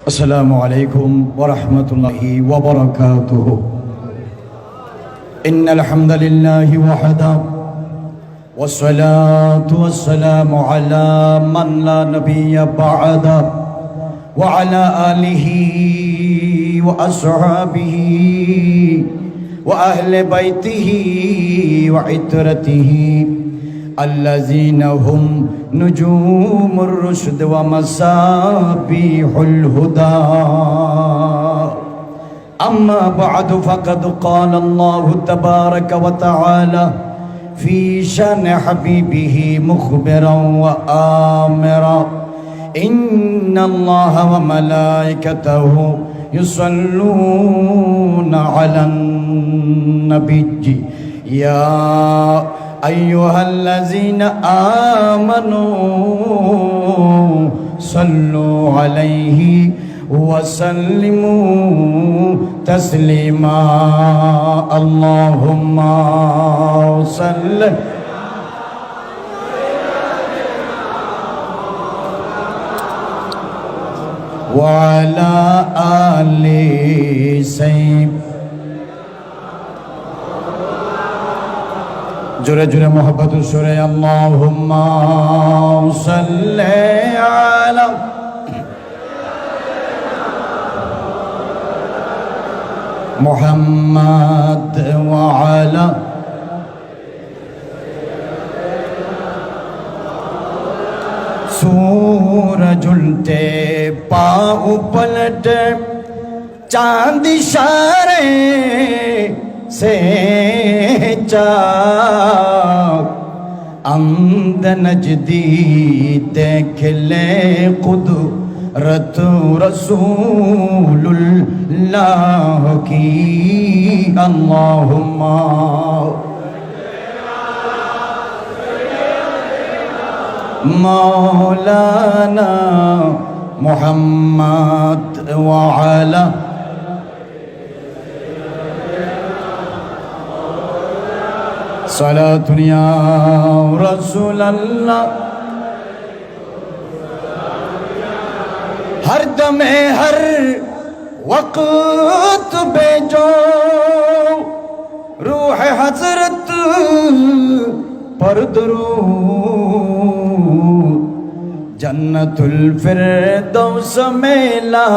अस्सलामु अलैकुम वरहमतुल्लाहि वबरकातुहु। इन्नल हम्दुलिल्लाहि वहदा वस्सलातु वस्सलामु अला मन ला नबिय्य बअदा व अला आलिहि व अस्हाबिहि व अहले बैतिहि व इत्रतिहि अल्लज़ीना हुम नुजूमुर रुश्द व मसाबीहुल हुदा। अम्मा बअद फ़क़द क़ाल अल्लाहु तबारक व तआला फ़ी शान हबीबिही मुख़बिरन व आमिरा इन्नल्लाहा व मलाइकतहु युसल्लूना अलन नबिय्यि या अय्युहल्लज़ीना आमनू सल्लु अलैहि वसल्लिमू तस्लीमा। अल्लाहुम्मा सल्लि व अला आलि सय्यिद। जोरे जोरे मोहब्बत सुरे अल्लाहुम्मा सल्ले अला मुहम्मद व अला सूरज उल्टे पाँव पलटे चांद इशारे से चाक अम्द नजदी देख ले कुदरत रसूलुल्लाह की। अल्लाहुम्मा मौलाना मुहम्मद व अला सलातुन या रसूल अल्लाह। हर दमे हर वक्त बेजो रूह हजरत पर दुरूद जन्नतुल फिरदौस में ला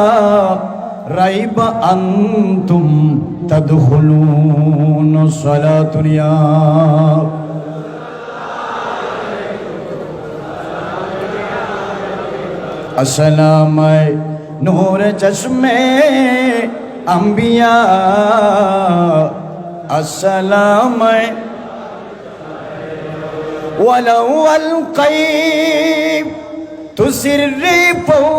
रैब अंतुम तदखुलून। सलातुन या अस्सलाम नूर चश्मे अंबिया अस्सलाम वलौ अलक़ैब तुसिर्री फौक़मैतीन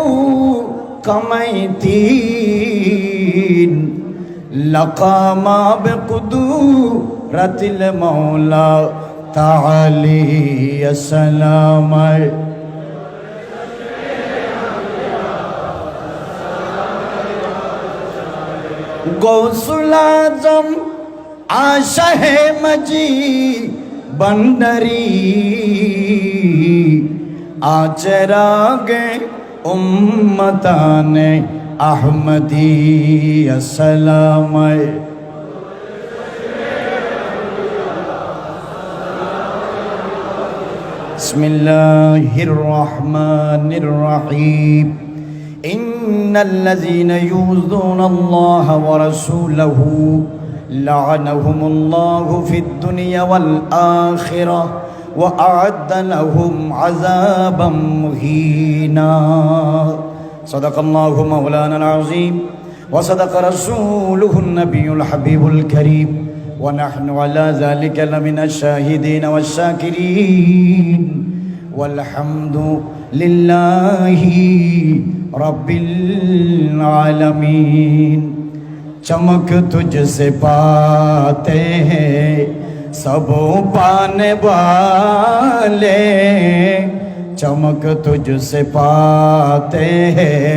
लक़ामा बिक़ुदरतिल मौला ताली। अस्सलाम गौसुल आज़म आशाह मजी बंदरी आचरागे उम्मताने अहमदी। अस्सलाम बिस्मिल्लाहिर्रहमानिर्रहीम। इन्नल्लज़ीना युज़ूनल्लाहा व रसूलहु लअनहुमुल्लाहु फिद्दुनिया वल आखिरह व अअद्द लहुम अज़ाबम मुहीना। सदक़ल्लाहु मौलाना अज़ीम व सदक़ रसूलुहुन नबियुल हबीबुल करीम व नहनु अला ज़ालिका लमिनश शाहिदीन वश्शाकिरीन वल्हम्दु लिल्लाहि रब्बिल आलमीन। चमक तुझसे पाते हैं सब पाने वाले, चमक तुझसे पाते हैं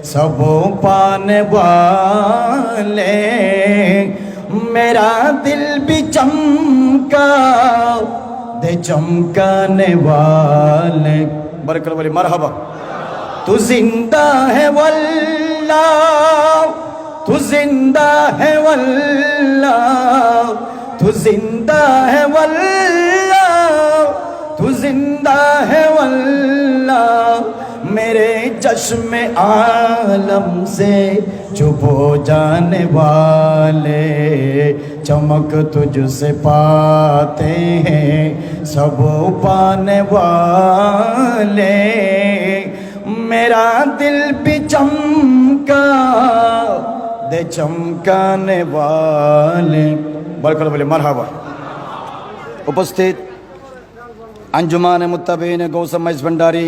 सब पाने वाले। मेरा दिल भी चमका दे चमकाने वाले। बरकत वाली मरहबा। तू जिंदा है वल्ला जिंदा है वल्लाह, तू जिंदा है वल्लाह, तू जिंदा है वल्लाह। मेरे चश्मे आलम से चुप हो जाने वाले, चमक तुझसे पाते हैं सब पाने वाले। मेरा दिल भी चमका दे चमकाने वाले। बरकत बोले मरहबा। उपस्थित अंजुमान मुत्ताबिन गौस महेश भंडारी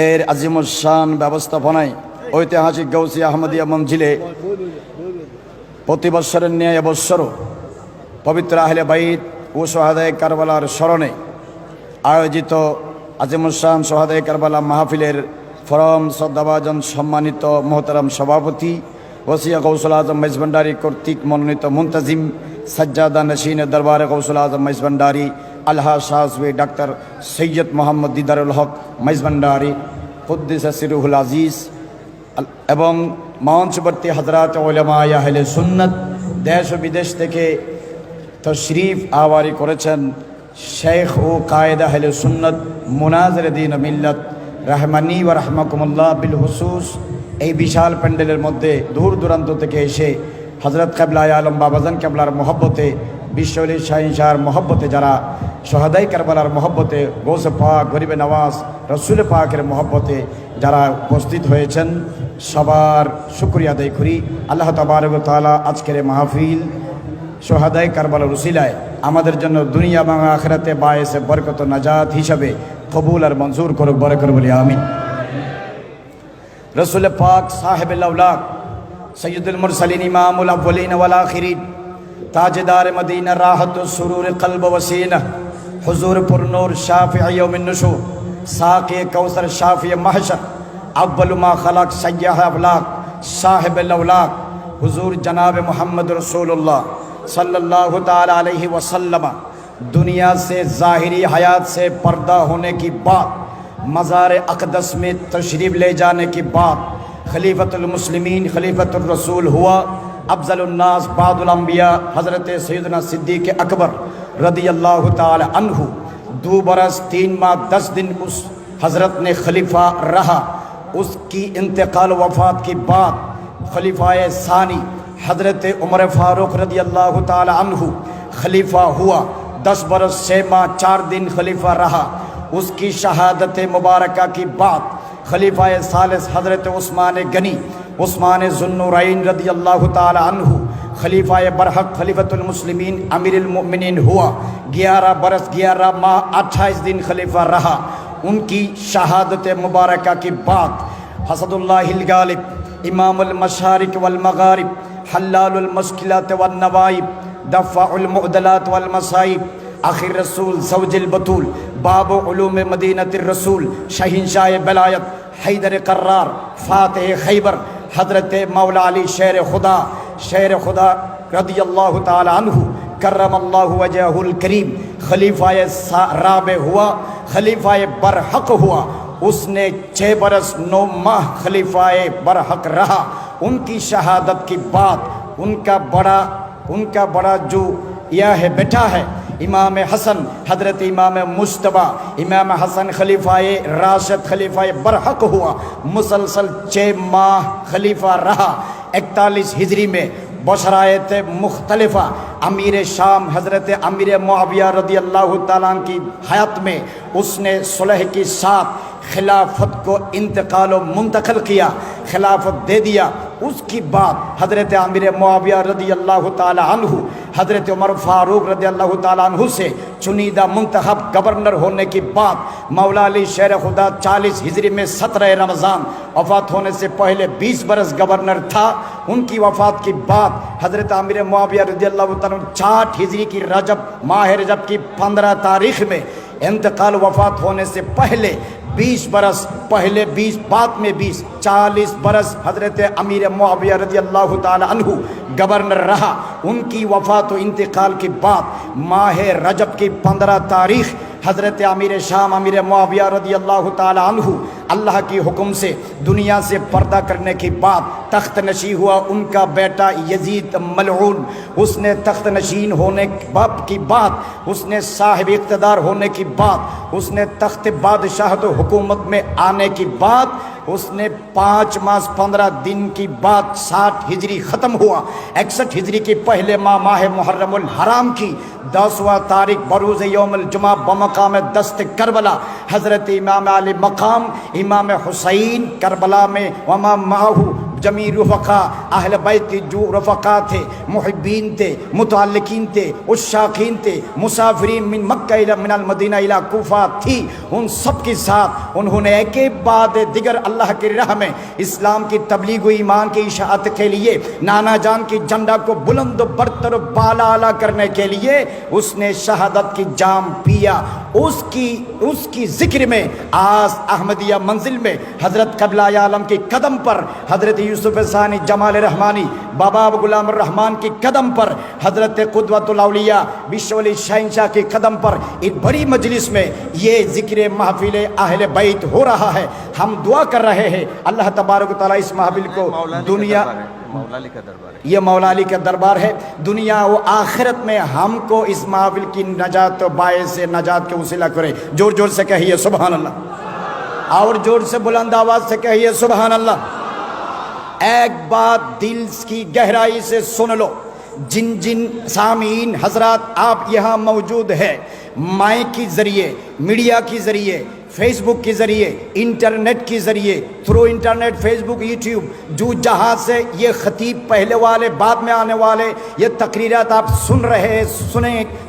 এর আজিমুল শান ব্যবস্থাপনায় ঐতিহাসিক গৌসিয়া আহমদিয়া মঞ্জিলে প্রতি বৎসরের ন্যায় এবছরও পবিত্র আহলে বাইত ও সোহাদায়ে কারবালার স্মরণে আয়োজিত আজিমুল শান সোহাদায়ে কারবালা মাহফিলের ফরম শ্রদ্ধাভাজন সম্মানিত মোহতারাম সভাপতি ওসিয়া গৌসুল আজম মহেশ ভণ্ডারী কর্তৃক মনোনীত মুন্তাজিম সজ্জাদা নশীন দরবারে গৌসুল আজম মহেশ ভণ্ডারী আলহা শাহসুই ডাক্তার সৈয়দ মোহাম্মদ দিদারুল হক মহেশ ভণ্ডারী কুদ্দিস সিরুহুল আজিজ এবং মঞ্চবর্তী হযরত উলামায়ে আহলে সুন্নাত দেশ ও বিদেশ থেকে তশরিফ আওয়ারি করেছেন শেখ ও কায়েদ আহলে সুন্নাত মুনাজির দ্বীন মিল্লাত রহমানি ওয়া রাহমাকুমুল্লাহ বিল হুসুস। এই বিশাল প্যান্ডেলের মধ্যে দূর দূরান্ত থেকে এসে হযরত কিবলায়ে আলম বাবাজান কিবলার মহব্বতে বিশ্বলি শাহিনশাহর মহব্বতে যারা শহাদায়ে কারবালার মহব্বতে গৌসে পাক গরিবে নওয়াজ রসুল পাকের মহব্বতে যারা উপস্থিত হয়েছেন সবার শুকরিয়া আদায় করি। আল্লাহ তাবারক ওয়া তাআলা আজকের এই মাহফিল শহাদায়ে কারবালার উসিলায় আমাদের জন্য দুনিয়া এবং আখিরাতে বায়েসে বরকত ও নাজাত হিসাবে কবুল আর মঞ্জুর করুক। বরকত বলি আমিন। রসুল পাক সাহেবুল আওলাদ সৈয়দুল মুরসালিন ইমামুল আউয়ালিন ওয়াল আখিরিন ताजदार मदीना राहत सुरूर कल्ब वसीना हुजूर पुरनूर शाफिअ यौमिन नुशूर साक़ी कौसर शाफिअ महशर अव्वल मा खलक सय्यह अफलाक साहिबुल औलाक हुजूर जनाब मोहम्मद रसूलुल्लाह सल्लल्लाहु ताला अलैहि वसल्लम दुनिया से ज़ाहिरी हयात से पर्दा होने की बात, मज़ार अक़दस में तशरीफ़ ले जाने की बात, खलीफतुल मुस्लिमीन खलीफतुर रसूल हुआ अफज़लुन्नास बादुल अंबिया हज़रत सैयदना सिद्दीक़ अकबर रदियल्लाहु ताला अन्हु 2 बरस 3 माह 10 दिन उस हज़रत ने खलीफा रहा। उसकी इंतकाल वफ़ात की बात खलीफाए सानी हज़रत उमर फ़ारूक रदियल्लाहु ताला अन्हु खलीफा हुआ। 10 बरस 6 माह 4 दिन खलीफा रहा। उसकी शहादत मुबारका की बात खलीफाए सालिस हज़रत उस्मान गनी उस्मान ज़ुन्नुरैन रदियल्लाहु ताला अन्हु खलीफाए बरहक खलीफतुल मुस्लिमीन अमीरुल मोमिनीन हुआ। 11 बरस 11 माह 28 दिन खलीफा रहा। उनकी शहादत मुबारका की बात हसदुल्लाहिल गालिब इमामुल मशारिक वल मगारिब हल्लालुल मुश्किलात वन नवाइब दफ़ाउल मुअदलात वल मसाइब आखिर रसूल ज़ौजुल बतूल बाबु उलूम मदीनतिर रसूल शहीनशाह बलायत हैदर कर्रार फातिह खैबर हज़रत मौला अली शेर खुदा रदियल्लाहु ताला अन्हु करमल्लाहु वजहुल करीम खलीफाए राबे हुआ, खलीफाए बरहक हुआ। उसने 6 बरस 9 माह खलीफाए बरहक रहा। उनकी शहादत की बात उनका बड़ा जो यह है बेटा है इमाम हसन हज़रत इमाम मुश्तबा इमाम हसन खलीफाए राशिद खलीफाए बरहक हुआ। मुसलसल 6 माह खलीफा रहा। 41 हिजरी में बशरायत मुख्तलिफ़ा अमीर शाम हज़रत अमीर मुआविया रदियल्लाहु ताला की हयात में उसने सुलह के साथ खिलाफत को इंतकाल मुंतकिल किया, खिलाफत दे दिया। उसकी बात हज़रत अमीर मुआविया रदियल्लाहु ताला अन्हु हज़रत उमर फ़ारूक रदियल्लाहु ताला अन्हु से चुनीदा मुंतखब गवर्नर होने की बात मौला अली शेर खुदा 40 हिजरी में 17 रमज़ान वफ़ात होने से पहले 20 बरस गवर्नर था। उनकी वफ़ात की बात हज़रत अमीर मुआविया रदियल्लाहु ताला 60 हिजरी की माह रजब की 15 तारीख़ में इंतकाल वफ़ात होने से पहले 20 बरस पहले 20 बाद में 20 40 बरस हज़रत अमीर मुआविया रदियल्लाहु ताला अन्हु गवर्नर रहा। उनकी वफ़ात व इंतकाल की बात माह रजब की 15 तारीख़ हज़रत अमीर शाम अमीर मुआविया रदियल्लाहु ताला अन्हु अल्लाह की हुक्म से दुनिया से पर्दा करने के बाद तख्त नशी हुआ उनका बेटा यजीद मलऊन। उसने तख्त नशीन होने बाप की बात, उसने साहिब इक़्तिदार होने की बात, उसने तख्त बादशाहत हुकूमत में आने की बात, उसने 5 मास 15 दिन की बात 60 हिजरी ख़त्म हुआ। 61 हिजरी के पहले माह मुहर्रमुल हराम की 10वां तारीख बरूज़ यौमुल जुमा बमकाम दस्त करबला हज़रत इमाम अली मकाम इमाम हुसैन करबला में वमा माहू जमी रफ़क़ा अहल बैत जो रफ़क़ा थे, मुहिब्बीन थे, मुतअल्लिकीन थे, उश्शाक़ीन थे, मुसाफिरीन मिन मक्का इला मिनल मदीना इला कूफा थी, उन सब के साथ उन्होंने एक बाद दिगर अल्लाह की राह में इस्लाम की तबलीग व ईमान की इशाअत के लिए नाना जान की झंडा को बुलंद बरतर बाला आला करने के लिए उसने शहादत की जाम पिया। उसकी जिक्र में आज अहमदिया मंजिल में हज़रत क़िबला आलम के कदम पर हज़रत यूसुफ सानी जमाल रहमानी बाबा गुलाम रहमान के कदम पर हज़रत क़ुदवतुल औलिया बिश्वली शहंशाह के कदम पर एक बड़ी मजलिस में ये ज़िक्र महफिल अहले बैत हो रहा है। हम दुआ कर रहे हैं अल्लाह तबारक व तआला इस महफिल को दुनिया ये मौला अली का दरबार है, दुनिया व आखिरत में हमको इस महफिल की नजात बायस से नजात के वसीला करे। जोर जोर से कहिए सुभान अल्लाह, और जोर से बुलंद आवाज से कहिए सुभान अल्लाह। एक बात दिल की गहराई से सुन लो, जिन जिन सामीन हजरात आप यहाँ मौजूद है, माइक के ज़रिए, मीडिया के ज़रिए, फेसबुक के ज़रिए, इंटरनेट के ज़रिए, थ्रू इंटरनेट फेसबुक यूट्यूब, जो जहाँ से ये ख़तीब पहले वाले बाद में आने वाले ये तकरीरात आप सुन रहे हैं,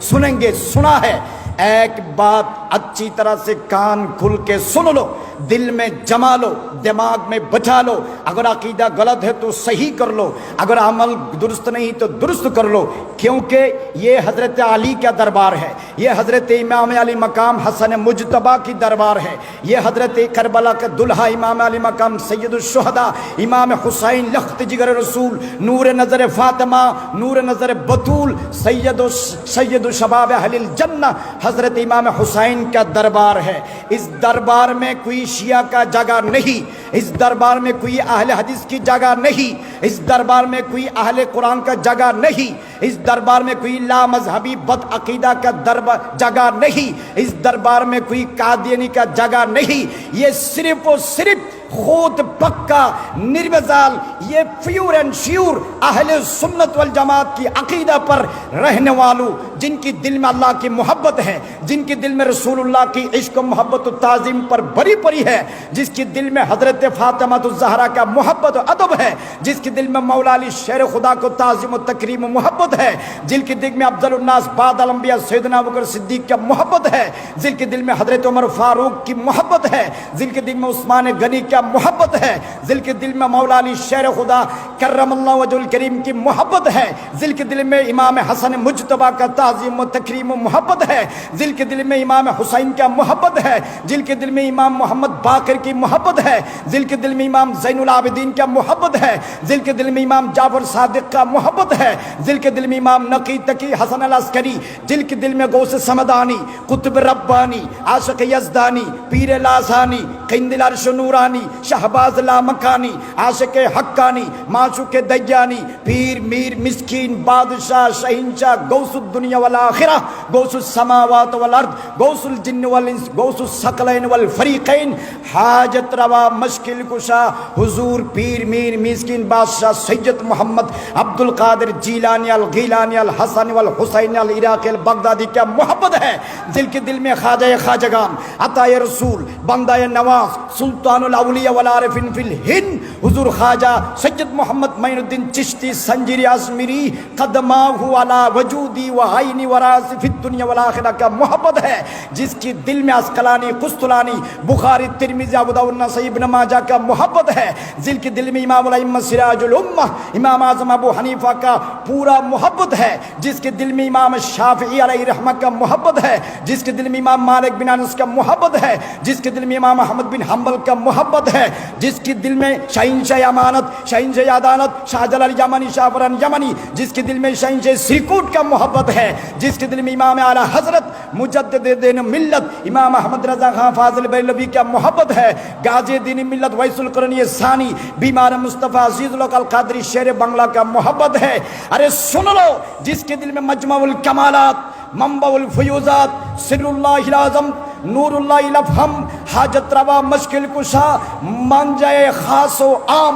सुनेंगे, सुना है। एक बात अच्छी तरह से कान खुल के सुन लो, दिल में जमा लो, दिमाग में बचा लो। अगर अकीदा गलत है तो सही कर लो, अगर अमल दुरुस्त नहीं तो दुरुस्त कर लो, क्योंकि ये हज़रत अली का दरबार है, ये हज़रत इमाम अली मकाम हसन मुजतबा की दरबार है, ये हज़रत करबला का दुल्हा इमाम अली मकाम सैयदुश्शुहदा इमाम हुसैन लख्त जिगर रसूल नूर नज़र फ़ातिमा नूर नज़र बतूल सैयद शबाब अहलिल जन्ना हज़रत इमाम हुसैन का दरबार है। इस दरबार में कोई शिया का जगह नहीं, इस दरबार में कोई अहले हदीस की जगह नहीं, इस दरबार में कोई अहले कुरान का जगह नहीं, इस दरबार में कोई ला मजहबी बद अकीदा का जगह नहीं, इस दरबार में कोई कादियानी का जगह नहीं। ये सिर्फ और सिर्फ खुद पक्का निर्वजाल ये प्योर एंड श्योर अहले सुन्नत वल जमात की अकीदा पर रहने वालों, जिनकी दिल में अल्लाह की मोहब्बत है, जिनके दिल में रसूलुल्लाह की इश्क मोहब्बत ताज़ीम पर बरी परी है, जिसके दिल में हज़रत फ़ातिमा ज़हरा का मोहब्बत अदब है, जिसके दिल में मौला अली शेर खुदा को ताज़ीम तकरीम मोहब्बत है, जिनके दिल में अफ़ज़लुन्नास बादल अंबिया सैयदना अबू बकर सिद्दीक़ का मोहब्बत है, जिनके दिल में हज़रत उमर फ़ारूक की मोहब्बत है, जिनके दिल में उस्मान गनी का मोहब्बत है, जिल के दिल में मौला अली शेर खुदा करमल्लाहु वजहुल करीम की मोहब्बत है, जिल के दिल में इमाम हसन मुजतबा का ताज़ीम व तकरीम मोहब्बत है, जिल के दिल में इमाम हुसैन का मोहब्बत है, जिल के दिल में इमाम मोहम्मद बाकर की मोहब्बत है, जिल के दिल में इमाम ज़ैनुल आबिदीन का मोहब्बत है, जिल के दिल में इमाम जाफर सादिक का मोहब्बत है, जिल के दिल में इमाम नकी तकी हसन अल अस्करी, जिल के दिल में गौस समदानी कुतुब रब्बानी आशिक यज़दानी पीर लासानी क़िंदिल अर्श नूरानी शहबाज ला मकानी आशिक हक्कानी माशूक दयानी पीर मीर मिस्कीन बादशाह शहिंशाह गौसुद दुनिया वल आखिरा गौसुस समावात वल अर्द गौसुल जिन्न वल इंस गौसुस सकलैन वल फरीकैन हाजत रवा मुश्किल कुशा हुजूर पीर मीर मिस्कीन बादशाह सैयद मोहम्मद अब्दुल कादिर जीलानी अल गीलानी अल हसन वल हुसैन अल इराक़ी अल बगदादी का मोहब्बत है, दिल के दिल में ख्वाजा ख्वाजगान अताए रसूल बंदाए नवाज सुल्तानुल औलिया वल आरिफिन फिल हिंद हुजूर ख्वाजा सैयद मोहम्मद मोइनुद्दीन चिश्ती संजीरी आज़मीरी कदमाहु अला वजूदी व आइनी व राज़ी फिद दुनिया वल आखिरा का मोहब्बत है, जिसकी दिल में अस्कलानी कुस्तलानी बुखारी तिरमिज़ी अबू दाऊद नसाई इब्न माजा का मोहब्बत है, दिल के दिल में इमाम उल अइम्मा सिराजुल उम्मा इमाम आज़म अबू हनीफा का पूरा मोहब्बत है, जिसके दिल में इमाम शाफ़िई अलैहि रहमत का मोहब्बत है, जिसके दिल में इमाम मालिक बिन अनस का मोहब्बत है, जिसके दिल में इमाम अहमद अहमद बिन हम्बल का मोहब्बत है, जिसके दिल में शहींशाह अमानत, शहींशाह अदालत शाहजलाल यमनी, शाहफरान यमनी, जिसके दिल में शहींशाह सिरकूट का मोहब्बत है, जिसके दिल में इमाम आला हजरत मुजद्दिद मिल्लत इमाम अहमद रजा खां फाजिल बरेलवी का मोहब्बत है, गाजी दीन मिल्लत वैसुल कुरैनी सानी बीमार मुस्तफ़ा अजीजुल अल कादरी शेर बंगला का मोहब्बत है। अरे सुन लो, जिसके दिल में मजमाउल कमालात, मंबाउल फयूजात, सिर्रुल्लाहिल आज़म, नूरुल्लाहिल अफ़हम, हाजत रवा मुश्किल कुशा, मंजाए खासो आम,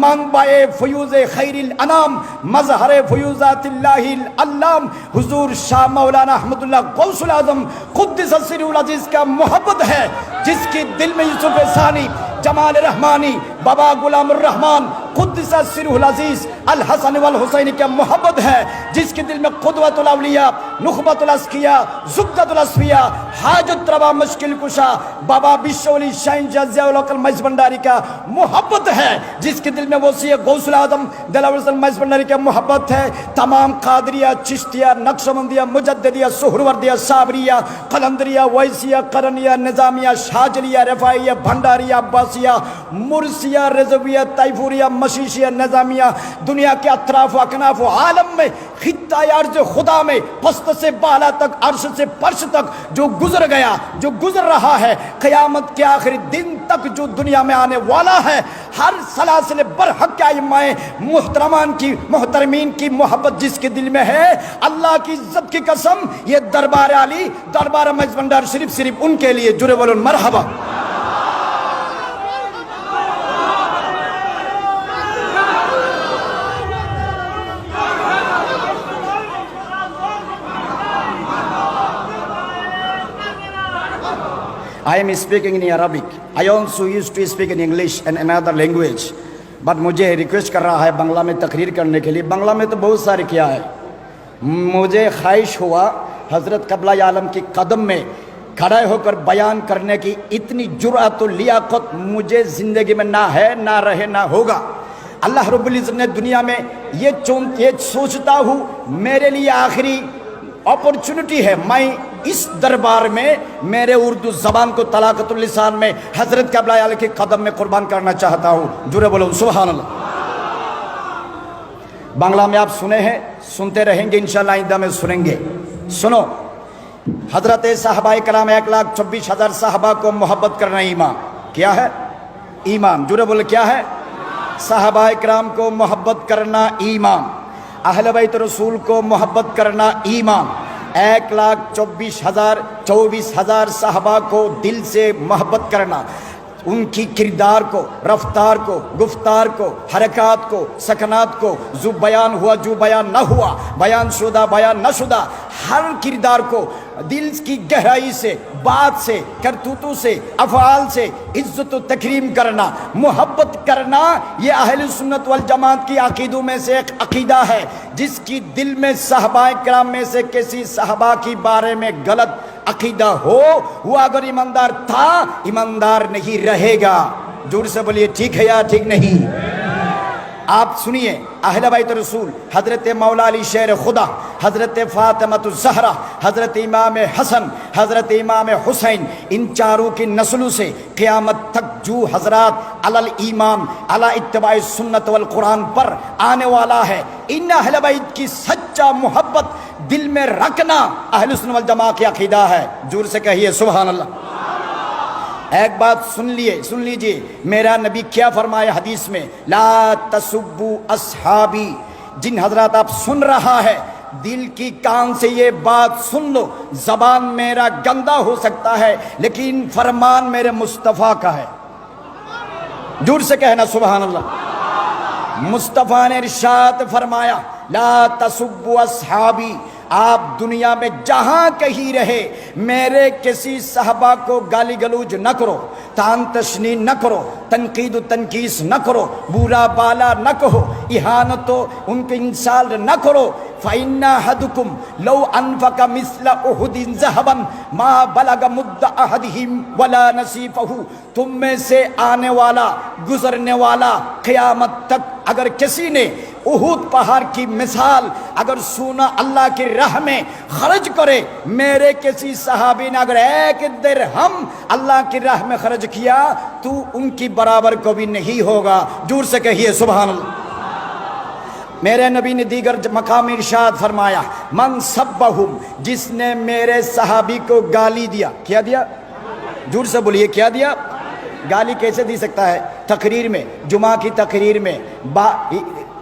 मंबाए फयूज़े खैरिल अनाम, मज़हरे फयूज़ातिल्लाहिल अल्लाम, हुजूर शाह मौलाना अहमदुल्लाह गौसुल आज़म क़ुद्दिस सिर्रुल अज़ीज़ का मोहब्बत है, जिसके दिल में यूसुफ सानी, जमाल रहमानी, बाबा गुलाम रहमान क़ुद्दिस सिर्रुल अज़ीज़ अल हसन वल हुसैन का मोहब्बत है, जिसके दिल में क़ुदवतुल औलिया, नुख़बतुल अस्किया, ज़ुब्दतुल अस्फ़िया, हाजत रवा मुश्किल कुशा बाबा बिशोली शाइन जज़ियाउल अक़ल मइज़ भंडारी का मोहब्बत है, जिसके दिल में वसी गौसुल आज़म दिलावर मइज़ भंडारी का मोहब्बत है। तमाम कादरिया, चिश्तिया, नक्शबंदिया, मुजद्दिदिया, सुहरवर्दिया, साबरिया, कलंदरिया, वैसिया, करनिया, निज़ामिया, शाजलिया, रफ़ाइया, भंडारिया, अब्बासिया, मुर्सिया, रज़विया, तैफूरिया, मशीशिया, निज़ामिया, दुनिया के अतराफ अकनाफ आलम में खित्ता अर्ज़ खुदा में पस्त से बाला तक, अर्श से फर्श तक जो गुजर गया, जो गुजर रहा है, क़यामत के आखिरी दिन तक जो दुनिया में आने वाला है, हर सलासिल बरहक के इमाए मुहतरमान की, मुहतरमीन की मोहब्बत जिसके दिल में है, अल्लाह की इज्जत की कसम, ये दरबार आली, दरबार मइज़ भंडार सिर्फ उनके लिए जुरे बोलो मरहबा। I am speaking in Arabic. I also used to speak in English and another language. But मुझे रिक्वेस्ट कर रहा है बांग्ला में तकरीर करने के लिए। बांग्ला में तो बहुत सारे किया है। मुझे ख्वाहिश हुआ हज़रत क़िबला आलम की कदम में खड़े होकर बयान करने की इतनी जुर्अत और लियाकत मुझे ज़िंदगी में ना है, ना रहे, ना होगा। अल्लाह रब्बुल इज़्ज़त ने दुनिया में ये सोचता हूँ मेरे लिए आखिरी अपॉर्चुनिटी है, मैं इस दरबार में मेरे उर्दू ज़बान को तलाक़तुल लिसान में हज़रत क़िबला आलम के कदम में कुर्बान करना चाहता हूँ। जुरे बोलो सुभान अल्लाह। बांग्ला में आप सुने हैं, सुनते रहेंगे, इंशाअल्लाह आइंदा में सुनेंगे। सुनो, हज़रत साहबाए कराम 1,24,000 साहबा को मोहब्बत करना ईमान क्या है? ईमान। जुरे बोलो क्या है? साहबाए कराम को मोहब्बत करना ईमान, अहले बैत रसूल को मोहब्बत करना ईमान। 1,24,000 साहबा को दिल से मोहब्बत करना, उनकी किरदार को, रफ्तार को, गुफ्तार को, हरकत को, सकनात को, जो बयान हुआ, जो बयान न हुआ, बयान शुदा, बयान न शुदा, हर किरदार को दिल की गहराई से, बात से, करतूतों से, अफ़आल से इज़्ज़त व तकरीम करना, मोहब्बत करना, ये अहले सुन्नत वल जमात की अक़ीदों में से एक अक़ीदा है, जिसकी दिल में साहबाए किराम में से किसी साहबा के बारे में गलत अक़ीदा हो, वो अगर ईमानदार था, ईमानदार नहीं रहेगा। जोर से बोलिए ठीक है या ठीक नहीं? आप सुनिए, अहले बैत रसूल हज़रत मौला अली शेर खुदा, हज़रत फ़ातिमतुज़ ज़हरा, हज़रत इमाम हसन, हज़रत इमाम हुसैन, इन चारों की नस्लों से क़यामत तक जो हज़रात अलल ईमान अला इत्तिबाए सुन्नत वल कुरान पर आने वाला है, इन अहले बैत की सच्चा मोहब्बत दिल में रखना अहले सुन्नत वल जमा की अक़ीदा है। जोर से कहिए सुभान अल्लाह। एक बात सुन लीजिए, मेरा नबी क्या फरमाया हदीस में, ला तसुब्बु अस्हाबी। जिन हजरात आप सुन रहा है, दिल की कान से ये बात सुन लो, जबान मेरा गंदा हो सकता है लेकिन फरमान मेरे मुस्तफ़ा का है। जोर से कहना सुभान अल्लाह। मुस्तफ़ा ने इरशाद फरमाया, ला तसुब्बु अस्हाबी, आप दुनिया में जहां कहीं रहे मेरे किसी साहबा को गाली गलूज न करो, तान तशनी न करो, तनकीद तनकीस न करो, बुरा बाला न कहो, इहानत उनके इंसाल न करो, फ़इन्ना अहदुकुम लौ अनफ़क़ मिस्ल उहुदिन ज़हबन मा बलग मुद्द अहदिहिम वला नसीफ़हु। तुम में से आने वाला, गुजरने वाला, क़यामत तक अगर किसी ने उहुद पहाड़ की मिसाल अगर सोना अल्लाह की राह में खर्च करे, मेरे किसी सहाबी ने अगर एक दिरहम अल्लाह की राह में खर्च किया तो उनकी बराबर कभी नहीं होगा। जोर से कहिए सुभान अल्लाह। मेरे नबी ने दीगर मकाम इरशाद फरमाया, मन सब्बहुम, जिसने मेरे सहाबी को गाली दिया। क्या दिया? जोर से बोलिए, क्या दिया? गाली कैसे दी सकता है? तकरीर में, जुमा की तकरीर में,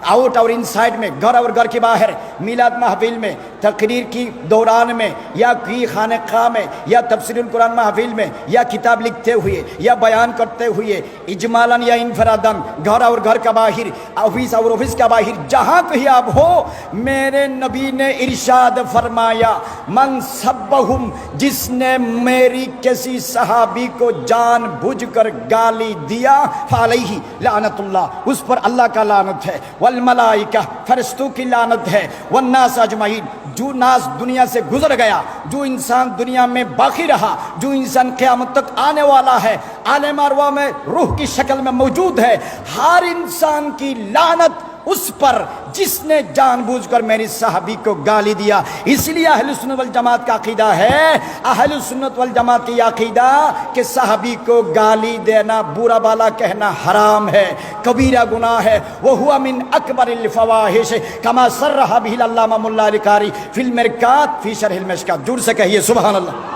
आउट और इनसाइड में, घर और घर के बाहर, मिलाद महफिल में, तकरीर की दौरान में, या की खानक़ाह में, या तफसीरुल कुरान महफिल में, या किताब लिखते हुए, या बयान करते हुए, इजमालन या इनफरादन, घर और घर का बाहर, ऑफिस और ऑफिस का बाहर, जहाँ कहीं आप हो, मेरे नबी ने इरशाद फरमाया, मन सब्बहुम, जिसने मेरी किसी सहाबी को जानबूझकर गाली दिया, फअलैहि लानतुल्लाह, उस पर अल्लाह का लानत है, मलाइका, फरिश्तों की लानत है, वन्नास अजमईन, जो नास दुनिया से गुजर गया, जो इंसान दुनिया में बाकी रहा, जो इंसान क़यामत तक आने वाला है, आलम अरवाह में रूह की शक्ल में मौजूद है, हर इंसान की लानत उस पर जिसने जानबूझकर मेरी साहबी को गाली दिया। इसलिए अहले सुन्नत वल जमात का अकीदा है, अहले सुन्नत वल जमात की अकीदा कि साहबी को गाली देना, बुरा बाला कहना हराम है, कबीरा गुनाह है, वह हुआ मिन अकबरिल फवाहिश, कमा सर्रहा बिहिल अल्लामा मुल्ला अली कारी फिल मिरकात फी शरहिल मिशकात। जोर से कहिए सुभान अल्लाह।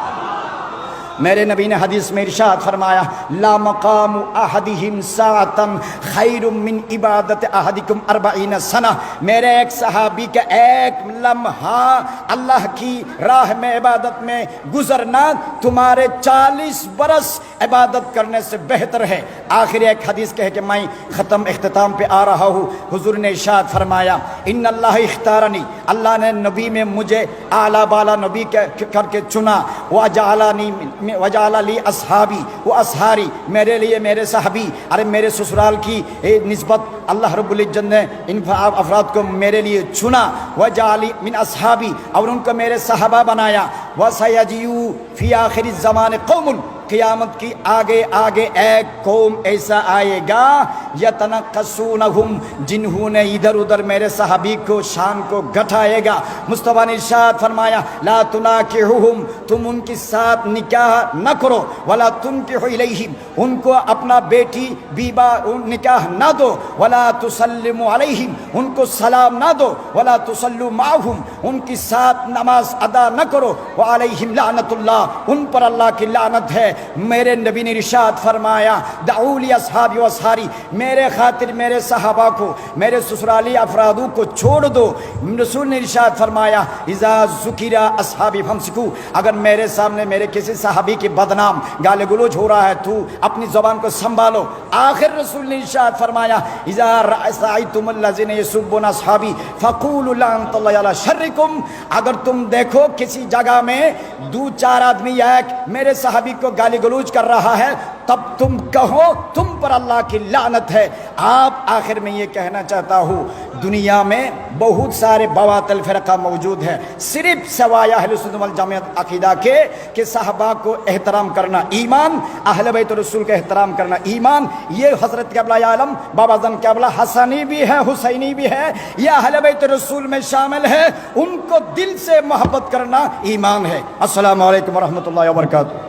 मेरे नबी ने हदीस में इरशाद फरमाया, ला मकामु अहदिहिम साअतन खैरुम मिन इबादत अहदिकुम अर्बईन सना। मेरे एक सहाबी का एक लम्हा अल्लाह की राह में इबादत में गुजरना तुम्हारे 40 बरस इबादत करने से बेहतर है। आखिर एक हदीस कह के मैं ख़त्म इख्तिताम पे आ रहा हूँ। हुजूर ने इरशाद फरमाया, इन्नल्लाह इख्तारनी, अल्लाह ने नबी में मुझे आला बाला नबी करके चुना, वजाली असहाबी व असहारी, मेरे लिए मेरे साहबी, अरे मेरे ससुराल की निस्बत अल्लाह रब्बुल इज्जत ने इन अफराद को मेरे लिए चुना, वजाली मिन असहाबी, और उनको मेरे सहाबा बनाया, व सयजियु फी आखिर ज़मान कौमुन, क़यामत की आगे आगे एक कौम ऐसा आएगा, यतनक़सूनहुम, जिन्होंने इधर उधर मेरे सहाबी को शान को घटाएगा। मुस्तफ़ा ने इरशाद फरमाया, ला तुनाकिहुहुम, तुम उनके साथ निकाह न करो, वला तुनकिहु इलैहिम, उनको अपना बेटी बीबा निकाह न दो, वला तुसल्लिमु अलैहिम, उनको सलाम न दो, वला तुसल्लु माहुम, उनके साथ नमाज अदा न करो, व अलैहिम लानतुल्लाह, उन पर अल्लाह की लानत है। मेरे नबी ने इरशाद फरमाया, दाऊली असहाबी व असहारी, मेरे खातिर मेरे सहाबा को, मेरे ससुराली अफरादों को छोड़ दो। रसूल ने इरशाद फरमाया, इज़ा ज़ुकिरा असहाबी फमसिकू, अगर मेरे सामने मेरे किसी सहाबी की बदनाम गाली गलौज हो रहा है तो अपनी ज़बान को संभालो। आखिर रसूल ने इरशाद फरमाया, इज़ा रअयतुमुल्लज़ीना यसुब्बूना असहाबी फ़क़ूलू लानतुल्लाहि अला शर्रिकुम, अगर तुम देखो किसी जगह में 2-4 आदमी एक मेरे सहाबी को गाली गलौज कर रहा है, तब तुम कहो तुम पर अल्लाह की लानत है। आप आखिर में ये कहना चाहता हूँ, दुनिया में बहुत सारे बवातिल फ़िरक़ा मौजूद हैं, सिर्फ सवाया अहले सुन्नत वल जमात अक़ीदा के कि साहबा को एहतराम करना ईमान, अहले बैत रसूल का एहतराम करना ईमान। ये हज़रत क़िबला आलम बाबा ज़न क़िबला हसनी भी है, हुसैनी भी है, यह अहले बैत रसूल में शामिल है, उनको दिल से मोहब्बत करना ईमान है। अस्सलामु अलैकुम व रहमतुल्लाहि व बरकातुहू।